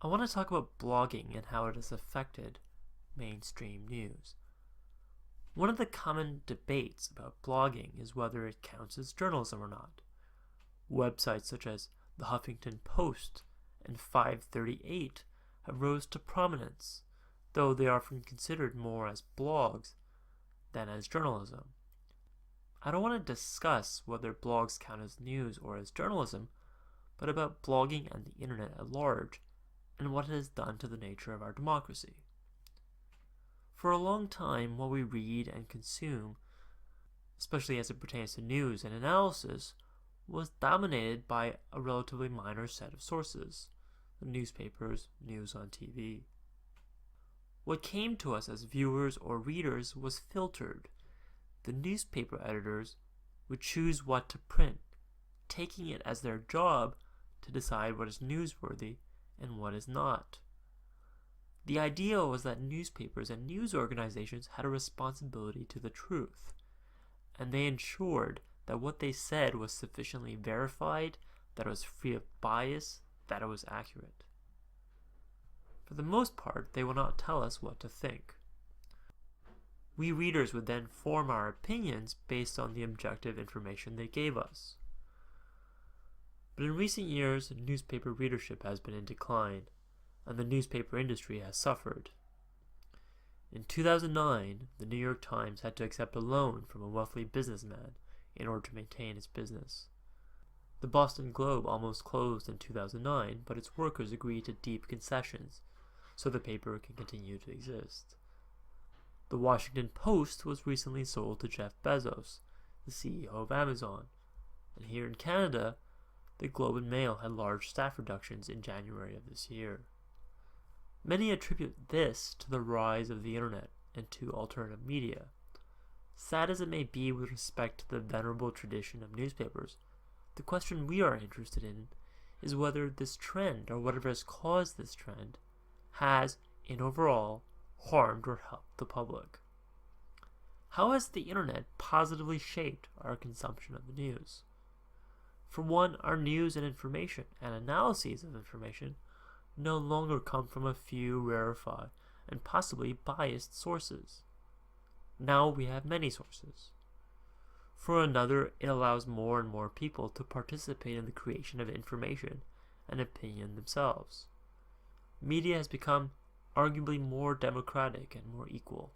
I want to talk about blogging and how it has affected mainstream news. One of the common debates about blogging is whether it counts as journalism or not. Websites such as the Huffington Post and 538 have rose to prominence, though they are often considered more as blogs than as journalism. I don't want to discuss whether blogs count as news or as journalism, but about blogging and the internet at large, and what it has done to the nature of our democracy. For a long time, what we read and consume, especially as it pertains to news and analysis, was dominated by a relatively minor set of sources: the newspapers, news on TV. What came to us as viewers or readers was filtered. The newspaper editors would choose what to print, taking it as their job to decide what is newsworthy and what is not. The idea was that newspapers and news organizations had a responsibility to the truth, and they ensured that what they said was sufficiently verified, that it was free of bias, that it was accurate. For the most part, they will not tell us what to think. We readers would then form our opinions based on the objective information they gave us. But in recent years, newspaper readership has been in decline, and the newspaper industry has suffered. In 2009, the New York Times had to accept a loan from a wealthy businessman in order to maintain its business. The Boston Globe almost closed in 2009, but its workers agreed to deep concessions so the paper can continue to exist. The Washington Post was recently sold to Jeff Bezos, the CEO of Amazon, and here in Canada, the Globe and Mail had large staff reductions in January of this year. Many attribute this to the rise of the internet and to alternative media. Sad as it may be with respect to the venerable tradition of newspapers, the question we are interested in is whether this trend, or whatever has caused this trend, has, in overall, harmed or helped the public. How has the internet positively shaped our consumption of the news? For one, our news and information and analyses of information no longer come from a few rarefied and possibly biased sources. Now we have many sources. For another, it allows more and more people to participate in the creation of information and opinion themselves. Media has become arguably more democratic and more equal.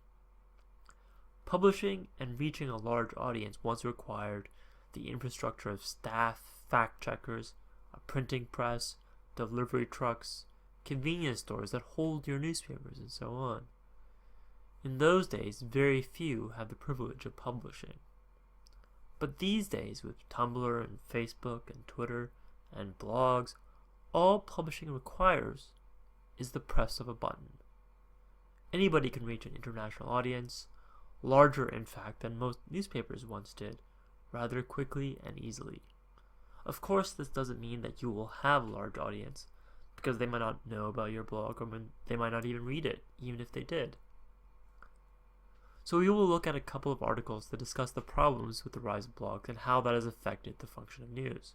Publishing and reaching a large audience once required the infrastructure of staff, fact-checkers, a printing press, delivery trucks, convenience stores that hold your newspapers, and so on. In those days, very few had the privilege of publishing. But these days, with Tumblr and Facebook and Twitter and blogs, all publishing requires is the press of a button. Anybody can reach an international audience, larger in fact than most newspapers once did, rather quickly and easily. Of course, this doesn't mean that you will have a large audience, because they might not know about your blog, or they might not even read it, even if they did. So we will look at a couple of articles that discuss the problems with the rise of blogs and how that has affected the function of news.